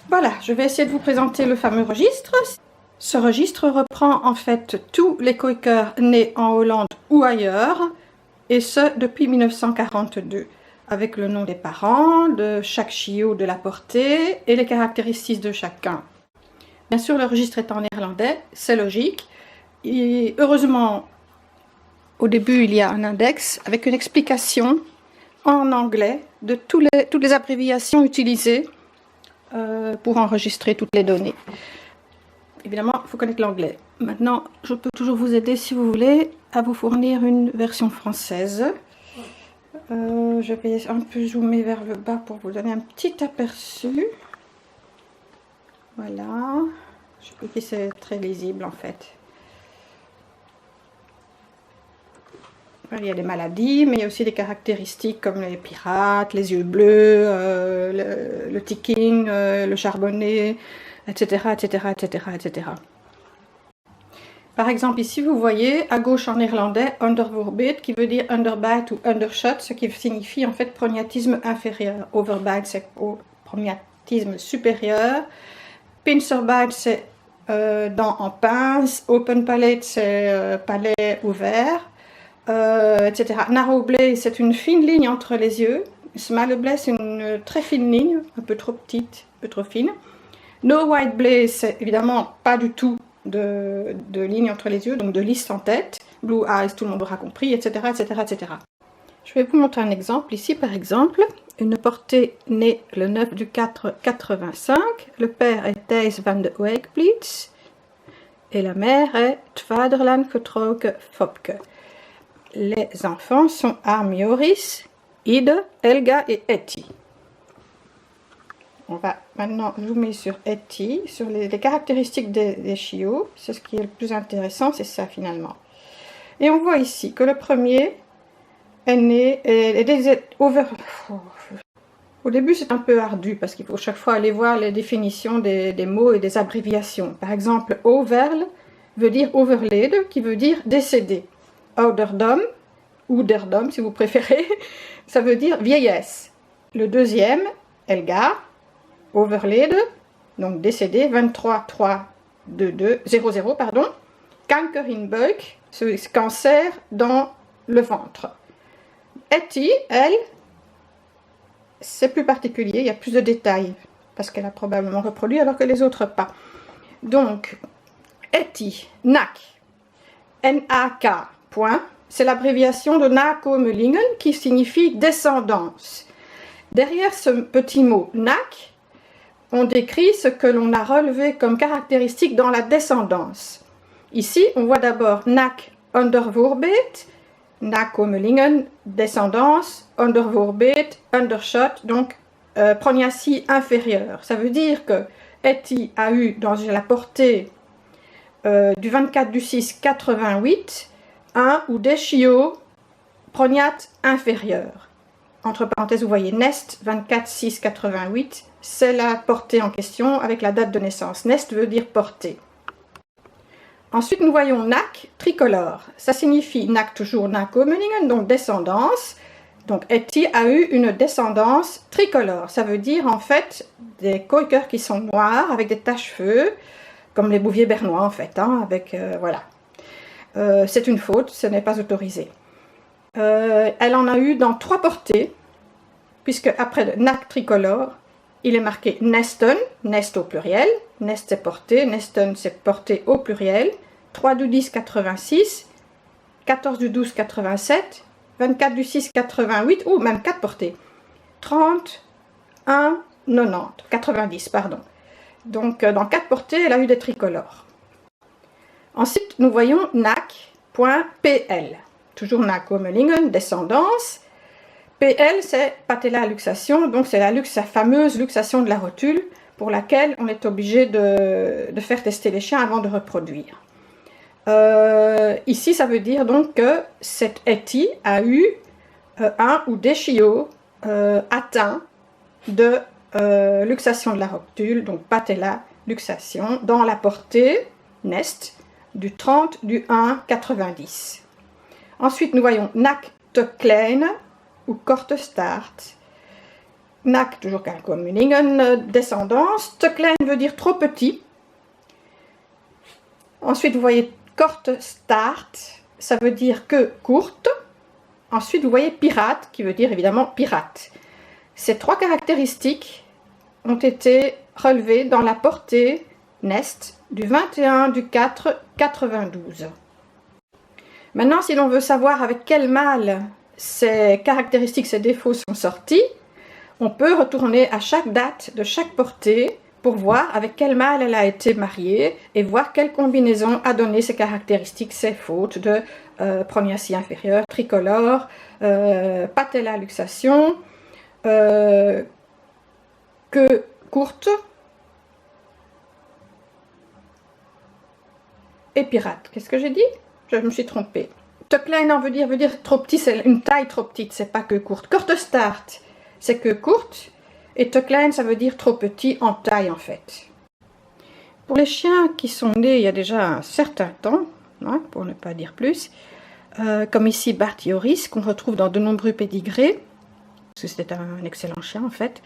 Voilà, je vais essayer de vous présenter le fameux registre. Ce registre reprend en fait tous les Quakers nés en Hollande ou ailleurs, et ce depuis 1942, avec le nom des parents, de chaque chiot de la portée et les caractéristiques de chacun. Bien sûr, le registre est en néerlandais, c'est logique. Et heureusement, au début, il y a un index avec une explication en anglais de toutes les abréviations utilisées pour enregistrer toutes les données. Évidemment, il faut connaître l'anglais. Maintenant, je peux toujours vous aider, si vous voulez, à vous fournir une version française. Je vais un peu zoomer vers le bas pour vous donner un petit aperçu. Voilà. Je sais pas si c'est très lisible en fait. Il y a des maladies, mais il y a aussi des caractéristiques comme les pirates, les yeux bleus, le ticking, le charbonné, etc., etc., etc., etc. Par exemple, ici, vous voyez, à gauche en néerlandais, undervoorbeet, qui veut dire underbite ou undershot, ce qui signifie en fait prognatisme inférieur. Overbite, c'est prognatisme supérieur. Pincerbite, c'est dents en pince. Open palate, c'est palais ouvert. Etc. Narrow blade, c'est une fine ligne entre les yeux. Small blade, c'est une très fine ligne, un peu trop petite, un peu trop fine. No white blade, c'est évidemment pas du tout de ligne entre les yeux, donc de lisse en tête. Blue eyes, tout le monde aura compris, etc., etc., etc. Je vais vous montrer un exemple. Ici, par exemple, une portée née le 9 du 4 85. Le père est Thijs van de Weekblitz et la mère est Tvaderland Getrouke Fopke. Les enfants sont Harm Joris, Ide, Helga et Etty. On va maintenant zoomer sur Etty, sur les caractéristiques des chiots. C'est ce qui est le plus intéressant, c'est ça finalement. Et on voit ici que le premier est né, au début c'est un peu ardu parce qu'il faut chaque fois aller voir les définitions des mots et des abréviations. Par exemple, overl veut dire overleden, qui veut dire décédé. Ouderdom, ou derdom si vous préférez, ça veut dire vieillesse. Le deuxième, Helga, overleden, donc décédé, 23-3-22-00, pardon, kanker in buik, ce cancer dans le ventre. Etty, elle, c'est plus particulier, il y a plus de détails, parce qu'elle a probablement reproduit alors que les autres pas. Donc, Etty, NAK, N-A-K, point, c'est l'abréviation de nakomelingen qui signifie descendance. Derrière ce petit mot nak, on décrit ce que l'on a relevé comme caractéristique dans la descendance. Ici, on voit d'abord nak undervoorbeet, nakomelingen, descendance, undervoorbeet, undershot, donc prognatie inférieure. Ça veut dire que Etty a eu dans la portée du 24 du 6 88 un ou des chiots prognate inférieure. Entre parenthèses, vous voyez Nest 24 6 88, c'est la portée en question avec la date de naissance. Nest veut dire portée. Ensuite, nous voyons nak tricolore. Ça signifie nak toujours nakomelingen, donc descendance. Donc Etty a eu une descendance tricolore. Ça veut dire en fait des Quakers qui sont noirs avec des taches feu, comme les bouviers bernois en fait, hein, avec voilà. C'est une faute, ce n'est pas autorisé. Elle en a eu dans 3 portées, puisque après le nak tricolore, il est marqué Nesten, Nest au pluriel, Nest c'est portée, Nesten c'est portée au pluriel, 3 du 10 86, 14 du 12 87, 24 du 6 88, ou même 4 portées, 30, 1, 90, 90, pardon. Donc dans 4 portées, elle a eu des tricolores. Ensuite, nous voyons nak.pl, toujours nakomelingen, descendance. PL, c'est patella luxation, donc c'est la fameuse luxation de la rotule pour laquelle on est obligé de faire tester les chiens avant de reproduire. Ici, ça veut dire donc que cette Etty a eu un ou des chiots atteints de luxation de la rotule, donc patella luxation, dans la portée Nest du 30 du 1 90. Ensuite, nous voyons nak te klein ou korte staart. Knack, toujours Kalkommningen, descendance. Te klein veut dire trop petit. Ensuite, vous voyez Korte Staart, ça veut dire queue courte. Ensuite, vous voyez pirate, qui veut dire évidemment pirate. Ces trois caractéristiques ont été relevées dans la portée Nest du 21 du 4 92. Maintenant, si l'on veut savoir avec quel mâle ces caractéristiques, ces défauts sont sortis, on peut retourner à chaque date de chaque portée pour voir avec quel mâle elle a été mariée et voir quelle combinaison a donné ces caractéristiques, ces fautes de prognathie inférieure, tricolore, patella luxation, queue courte et pirate. Qu'est-ce que j'ai dit? Je me suis trompée. Te klein veut dire trop petit, c'est une taille trop petite, c'est pas queue courte. Korte Staart, c'est queue courte. Et te klein, ça veut dire trop petit en taille, en fait. Pour les chiens qui sont nés il y a déjà un certain temps, hein, pour ne pas dire plus, comme ici Bart Joris, qu'on retrouve dans de nombreux pédigrés, parce que c'était un excellent chien, en fait,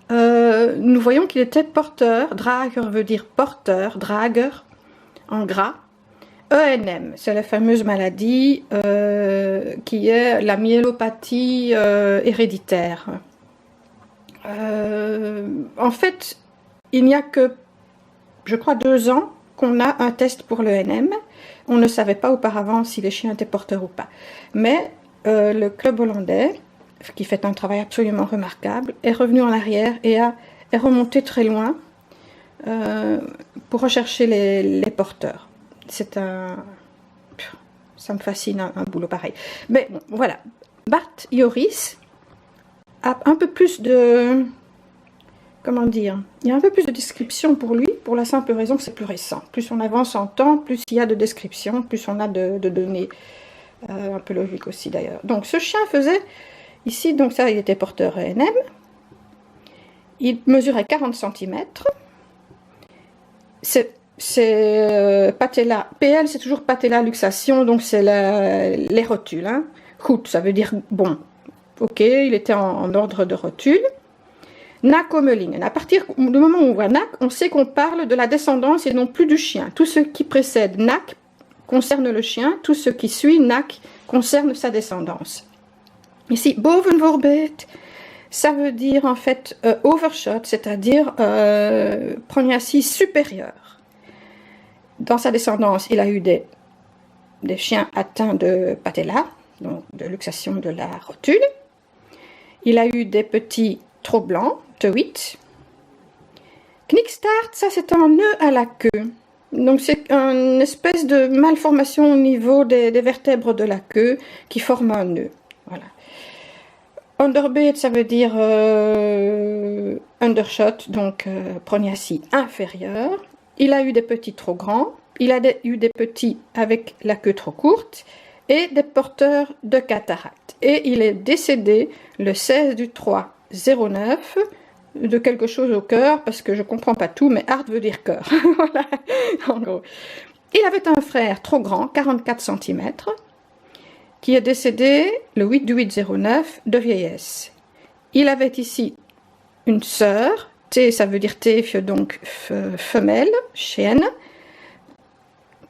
nous voyons qu'il était porteur, drager veut dire porteur, drager, en gras. ENM, c'est la fameuse maladie qui est la myélopathie héréditaire. En fait, il n'y a que, je crois, 2 ans qu'on a un test pour l'ENM. On ne savait pas auparavant si les chiens étaient porteurs ou pas. Mais le club hollandais, qui fait un travail absolument remarquable, est revenu en arrière et est remonté très loin pour rechercher les porteurs. C'est ça me fascine un boulot pareil. Mais bon, voilà. Bart Joris a un peu plus de, comment dire, il y a un peu plus de description pour lui, pour la simple raison que c'est plus récent. Plus on avance en temps, plus il y a de descriptions, plus on a de données, un peu logique aussi d'ailleurs. Donc ce chien faisait, ici, donc ça il était porteur ENM, il mesurait 40 cm, c'est patella, PL c'est toujours patella luxation, donc c'est les rotules, hein. Goed, ça veut dire bon. Ok, il était en ordre de rotule. Nakommeringen. À partir du moment où on voit Nak, on sait qu'on parle de la descendance et non plus du chien. Tout ce qui précède Nak concerne le chien, tout ce qui suit Nak concerne sa descendance. Ici, bovenvoorbeeld, ça veut dire en fait overshot, c'est-à-dire prognathie supérieure. Dans sa descendance, il a eu des chiens atteints de patella, donc de luxation de la rotule. Il a eu des petits trop blancs, te 8. Knikstaart, ça c'est un nœud à la queue. Donc c'est une espèce de malformation au niveau des vertèbres de la queue qui forme un nœud. Voilà. Underbeet, ça veut dire undershot, donc prognathie inférieure. Il a eu des petits trop grands, il a eu des petits avec la queue trop courte et des porteurs de cataracte. Et il est décédé le 16 du 3 09 de quelque chose au cœur, parce que je ne comprends pas tout, mais Hart veut dire cœur. Voilà, en gros. Il avait un frère trop grand, 44 cm, qui est décédé le 8 du 8 09 de vieillesse. Il avait ici une sœur, T, ça veut dire T, donc femelle, chienne,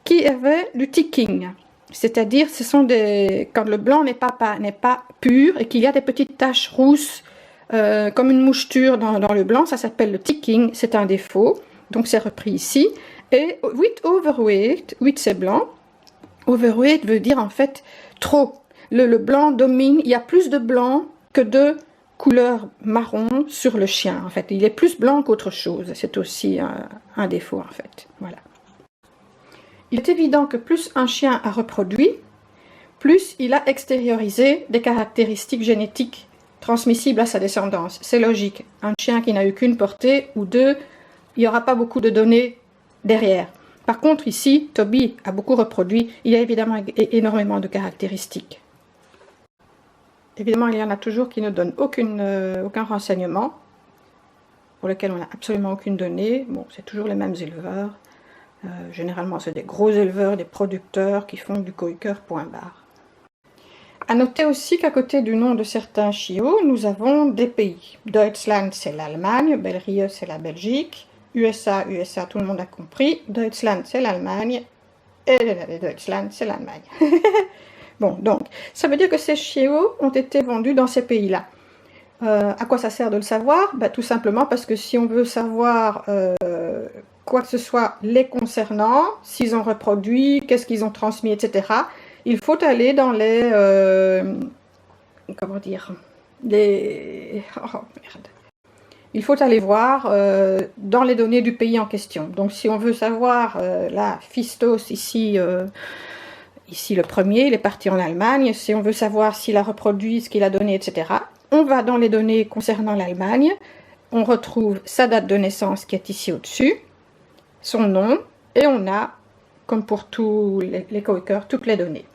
qui avait du ticking. C'est-à-dire, ce sont quand le blanc n'est pas pur et qu'il y a des petites taches rousses comme une moucheture dans le blanc, ça s'appelle le ticking, c'est un défaut. Donc c'est repris ici. Et 8 overweight, 8 c'est blanc. Overweight veut dire en fait trop. Le blanc domine, il y a plus de blanc que de couleur marron sur le chien. En fait, il est plus blanc qu'autre chose. C'est aussi un défaut en fait. Voilà. Il est évident que plus un chien a reproduit, plus il a extériorisé des caractéristiques génétiques transmissibles à sa descendance. C'est logique. Un chien qui n'a eu qu'une portée ou deux, il n'y aura pas beaucoup de données derrière. Par contre, ici, Toby a beaucoup reproduit. Il y a évidemment énormément de caractéristiques. Évidemment, il y en a toujours qui ne donnent aucun renseignement, pour lequel on n'a absolument aucune donnée. Bon, c'est toujours les mêmes éleveurs. Généralement, c'est des gros éleveurs, des producteurs qui font du Koiker point barre. À noter aussi qu'à côté du nom de certains chiots, nous avons des pays. Deutschland, c'est l'Allemagne, Belgique, c'est la Belgique, USA, tout le monde a compris, Deutschland, c'est l'Allemagne, et Deutschland, c'est l'Allemagne. Bon, donc, ça veut dire que ces chiots ont été vendus dans ces pays-là. À quoi ça sert de le savoir? Tout simplement parce que si on veut savoir quoi que ce soit les concernant, s'ils ont reproduit, qu'est-ce qu'ils ont transmis, etc., il faut aller dans les... comment dire? Les... Oh, merde. Il faut aller voir dans les données du pays en question. Donc si on veut savoir, là, Fistos, ici, ici le premier, il est parti en Allemagne. Si on veut savoir s'il a reproduit, ce qu'il a donné, etc., on va dans les données concernant l'Allemagne. On retrouve sa date de naissance qui est ici au-dessus, son nom, et on a, comme pour tous les coworkers, toutes les données.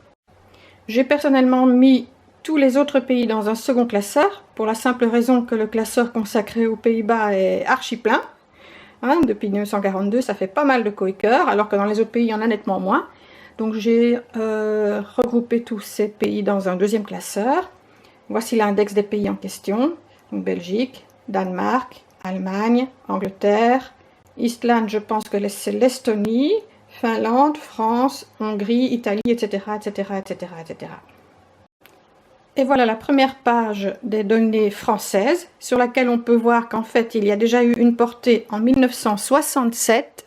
J'ai personnellement mis tous les autres pays dans un second classeur, pour la simple raison que le classeur consacré aux Pays-Bas est archi plein. Hein, depuis 1942, ça fait pas mal de coworkers, alors que dans les autres pays, il y en a nettement moins. Donc j'ai regroupé tous ces pays dans un deuxième classeur. Voici l'index des pays en question. Donc Belgique, Danemark, Allemagne, Angleterre, Islande, je pense que c'est l'Estonie, Finlande, France, Hongrie, Italie, etc., etc., etc., etc. Et voilà la première page des données françaises, sur laquelle on peut voir qu'en fait, il y a déjà eu une portée en 1967,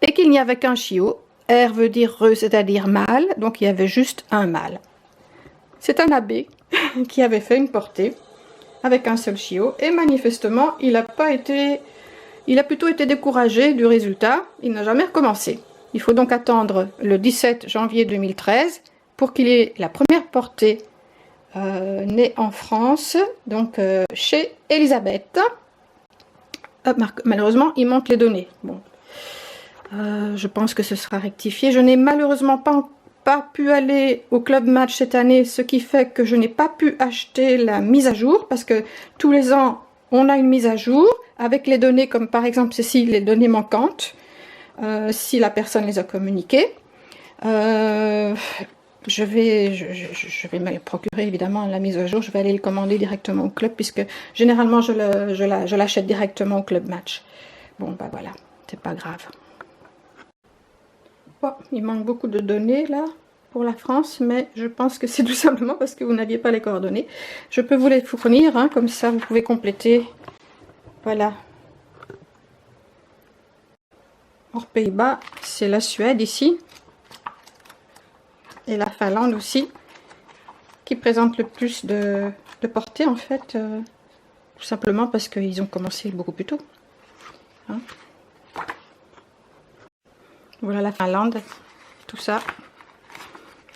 et qu'il n'y avait qu'un chiot. R veut dire re, c'est-à-dire mâle, donc il y avait juste un mâle. C'est un abbé qui avait fait une portée avec un seul chiot, et manifestement, il a plutôt été découragé du résultat, il n'a jamais recommencé. Il faut donc attendre le 17 janvier 2013 pour qu'il ait la première portée née en France, donc chez Elisabeth. Malheureusement, il manque les données. Bon, je pense que ce sera rectifié. Je n'ai malheureusement pas pu aller au Club Match cette année, ce qui fait que je n'ai pas pu acheter la mise à jour, parce que tous les ans, on a une mise à jour, avec les données, comme par exemple ceci, les données manquantes, si la personne les a communiquées. Je vais me procurer évidemment la mise à jour, je vais aller le commander directement au club, puisque généralement je l'achète directement au Club Match. Bon, voilà, c'est pas grave. Bon, il manque beaucoup de données là pour la France, mais je pense que c'est tout simplement parce que vous n'aviez pas les coordonnées. Je peux vous les fournir, hein, comme ça vous pouvez compléter. Voilà. Hors Pays-Bas, c'est la Suède ici. Et la Finlande aussi, qui présente le plus de portée en fait, tout simplement parce qu'ils ont commencé beaucoup plus tôt. Hein. Voilà la Finlande, tout ça,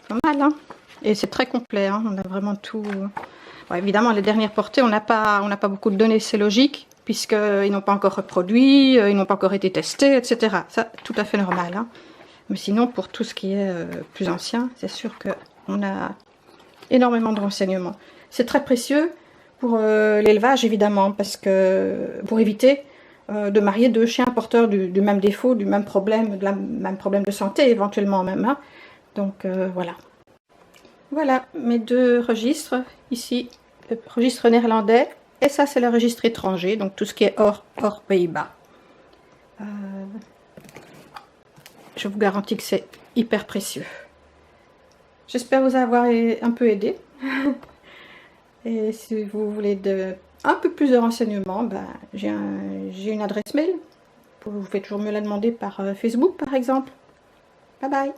pas mal, hein. Et c'est très complet, hein. On a vraiment tout. Bon, évidemment, les dernières portées, on n'a pas beaucoup de données, c'est logique, puisqu'ils n'ont pas encore reproduit, ils n'ont pas encore été testés, etc. Ça, tout à fait normal, hein. Mais sinon, pour tout ce qui est plus ancien, c'est sûr qu'on a énormément de renseignements. C'est très précieux pour l'élevage, évidemment, parce que pour éviter de marier deux chiens porteurs du même défaut, du même problème, même problème de santé, éventuellement même. Hein. Donc voilà. Voilà mes deux registres. Ici, le registre néerlandais, et ça, c'est le registre étranger, donc tout ce qui est hors Pays-Bas. Je vous garantis que c'est hyper précieux. J'espère vous avoir un peu aidé. Et si vous voulez un peu plus de renseignements, j'ai une adresse mail. Vous pouvez toujours me la demander par Facebook, par exemple. Bye bye.